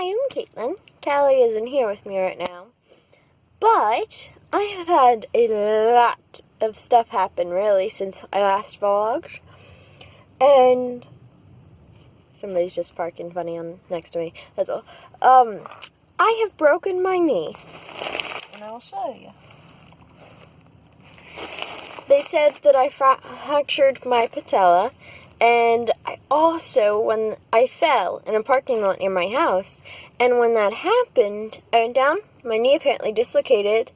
Hi, I'm Caitlin. Callie isn't here with me right now. But I have had a lot of stuff happen, really, since I last vlogged. And somebody's just parking funny on next to me. That's all. I have broken my knee. And I'll show you. They said that I fractured my patella. And I also, when I fell in a parking lot near my house, and when that happened, I went down, my knee apparently dislocated,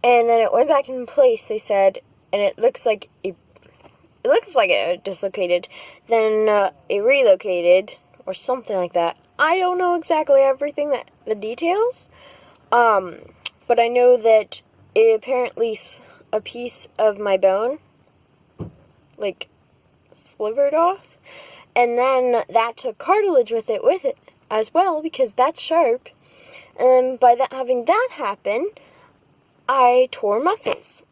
and then it went back in place, they said, and it looks like it dislocated, then it relocated, or something like that. I don't know exactly everything, the details, but I know that it apparently a piece of my bone, like, slivered off, and then that took cartilage with it as well, because that's sharp, and by having that happen, I tore muscles.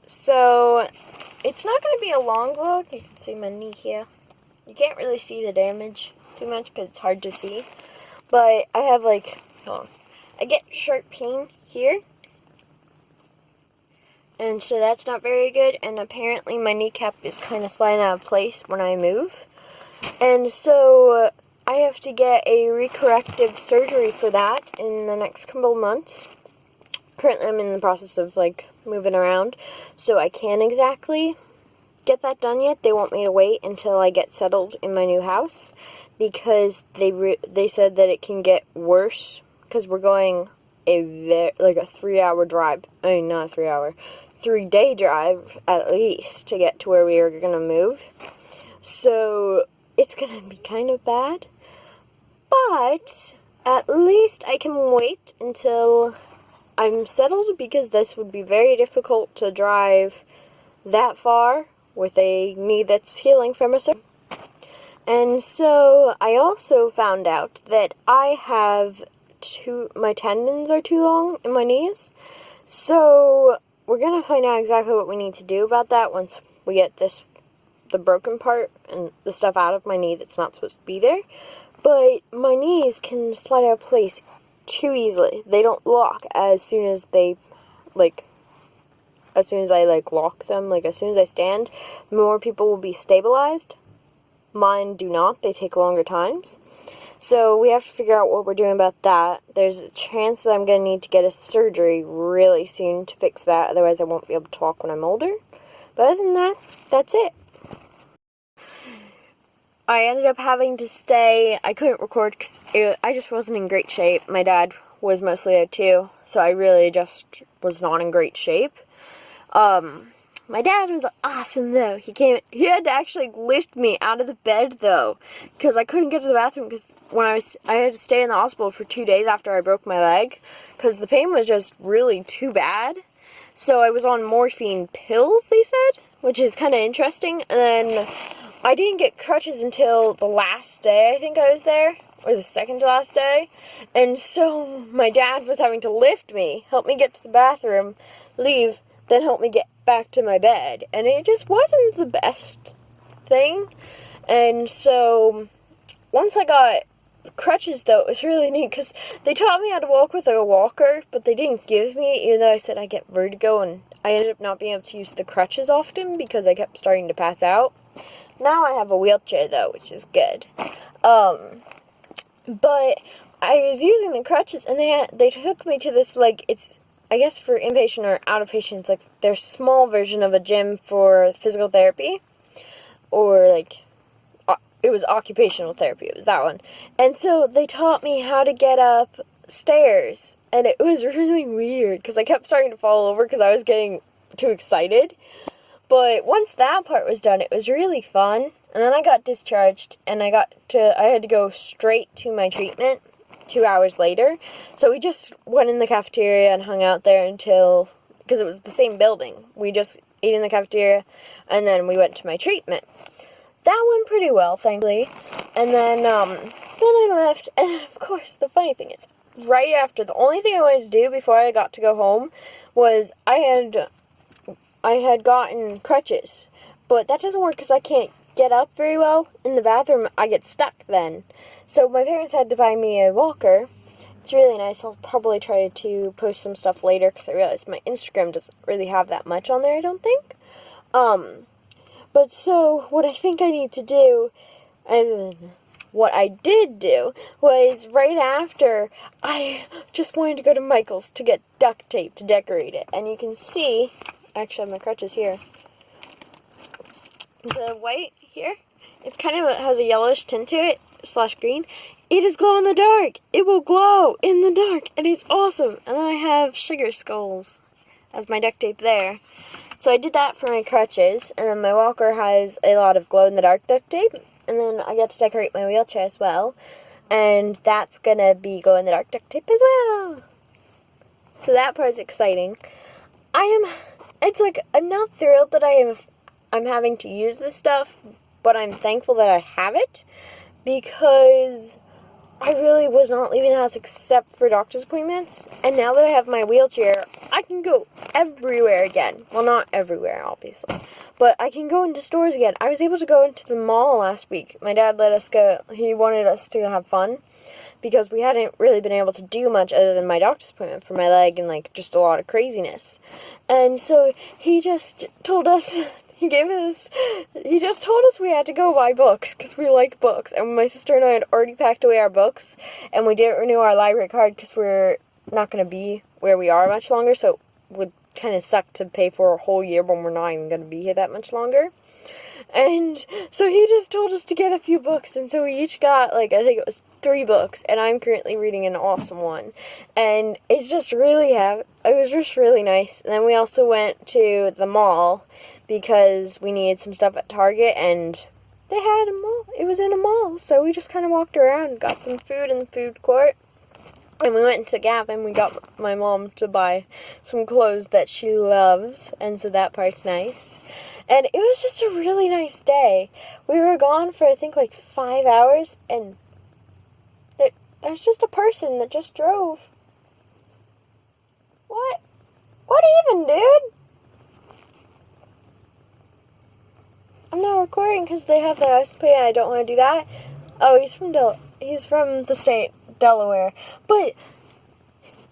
So it's not going to be a long vlog. You can see my knee here. You can't really see the damage too much because it's hard to see, but I have hold on, I get sharp pain here. And so that's not very good, and apparently my kneecap is kind of sliding out of place when I move. And so I have to get a recorrective surgery for that in the next couple of months. Currently I'm in the process of moving around, so I can't exactly get that done yet. They want me to wait until I get settled in my new house, because they said that it can get worse, because we're going a 3-hour drive. I mean, not a 3-hour. 3-day drive at least to get to where we are going to move. So it's going to be kind of bad. But at least I can wait until I'm settled, because this would be very difficult to drive that far with a knee that's healing from a surgery. And so I also found out that I have my tendons are too long in my knees. So we're going to find out exactly what we need to do about that once we get the broken part and the stuff out of my knee that's not supposed to be there. But my knees can slide out of place too easily. They don't lock as soon as I lock them, as soon as I stand, more people will be stabilized. Mine do not. They take longer times. So we have to figure out what we're doing about that. There's a chance that I'm going to need to get a surgery really soon to fix that. Otherwise, I won't be able to walk when I'm older. But other than that, that's it. I ended up having to stay. I couldn't record because I just wasn't in great shape. My dad was mostly out too, so I really just was not in great shape. My dad was awesome, though. He had to actually lift me out of the bed, though, because I couldn't get to the bathroom, because I had to stay in the hospital for 2 days after I broke my leg, because the pain was just really too bad. So I was on morphine pills, they said, which is kind of interesting. And then I didn't get crutches until the last day I think I was there, or the second to last day. And so my dad was having to lift me, help me get to the bathroom, leave, then help me get back to my bed, and it just wasn't the best thing. And so once I got crutches, though, it was really neat, because they taught me how to walk with a walker, but they didn't give me, even though I said I get vertigo, and I ended up not being able to use the crutches often because I kept starting to pass out. Now I have a wheelchair, though, which is good. But I was using the crutches, and they took me to this, it's, I guess for inpatient or outpatient, it's their small version of a gym for physical therapy. Or, it was occupational therapy, it was that one. And so they taught me how to get up stairs. And it was really weird, because I kept starting to fall over because I was getting too excited. But once that part was done, it was really fun. And then I got discharged, and I had to go straight to my treatment 2 hours later. So we just went in the cafeteria and hung out there because it was the same building. We just ate in the cafeteria, and then we went to my treatment. That went pretty well, thankfully. And then I left, and of course, the funny thing is, right after, the only thing I wanted to do before I got to go home was I had gotten crutches, but that doesn't work because I can't get up very well in the bathroom. I get stuck then. So my parents had to buy me a walker, It's really nice. I'll probably try to post some stuff later because I realized my Instagram doesn't really have that much on there, I don't think. But so, what I think I need to do, and what I did do, was right after, I just wanted to go to Michael's to get duct tape to decorate it. And you can see, actually I have my crutches here, the white here, it's kind of, it has a yellowish tint to it, / green. It is glow in the dark. It will glow in the dark, and it's awesome. And then I have sugar skulls as my duct tape there. So I did that for my crutches, and then my walker has a lot of glow in the dark duct tape, and then I got to decorate my wheelchair as well, and that's gonna be glow in the dark duct tape as well. So that part's exciting. It's like, I'm not thrilled that I'm having to use this stuff, but I'm thankful that I have it, because I really was not leaving the house except for doctor's appointments, and now that I have my wheelchair, I can go everywhere again. Well, not everywhere, obviously, but I can go into stores again. I was able to go into the mall last week. My dad let us go. He wanted us to have fun, because we hadn't really been able to do much other than my doctor's appointment for my leg and, like, just a lot of craziness. And so he just told us... He just told us we had to go buy books, because we like books, and my sister and I had already packed away our books, and we didn't renew our library card, because we're not going to be where we are much longer, so it would kind of suck to pay for a whole year when we're not even going to be here that much longer. And so he just told us to get a few books, and so we each got, like, I think it was 3 books, and I'm currently reading an awesome one, and it's just it was just really nice. And then we also went to the mall, because we needed some stuff at Target, and they had a mall, it was in a mall, so we just kind of walked around, got some food in the food court, and we went to Gap, and we got my mom to buy some clothes that she loves, and so that part's nice. And it was just a really nice day. We were gone for, I think, like 5 hours, and there's just a person that just drove. What? What even, dude? I'm not recording because they have the SP, and I don't want to do that. Oh, he's from the state, Delaware. But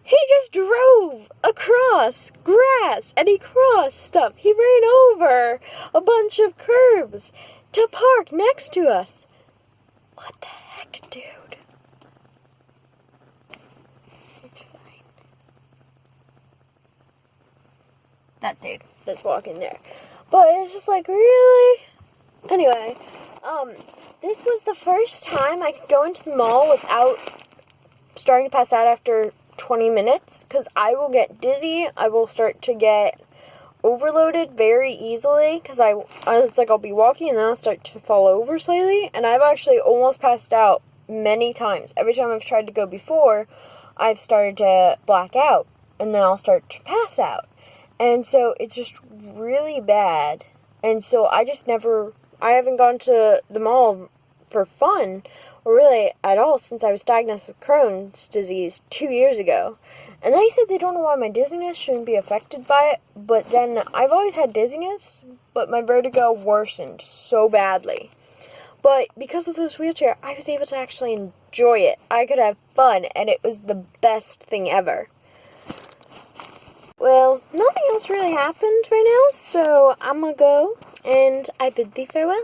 he just drove across grass, and he crossed stuff. He ran over a bunch of curbs to park next to us. What the heck, dude? It's fine. That dude that's walking there. But it's just like, really? Anyway, this was the first time I could go into the mall without starting to pass out after 20 minutes, because I will get dizzy. I will start to get overloaded very easily, because it's like I'll be walking and then I'll start to fall over slightly, and I've actually almost passed out many times. Every time I've tried to go before, I've started to black out, and then I'll start to pass out. And so it's just really bad. And so I haven't gone to the mall for fun, or really at all, since I was diagnosed with Crohn's disease 2 years ago. And they said they don't know why my dizziness shouldn't be affected by it, but then I've always had dizziness, but my vertigo worsened so badly. But because of this wheelchair, I was able to actually enjoy it. I could have fun, and it was the best thing ever. Well, nothing else really happened right now, so I'm gonna go, and I bid thee farewell.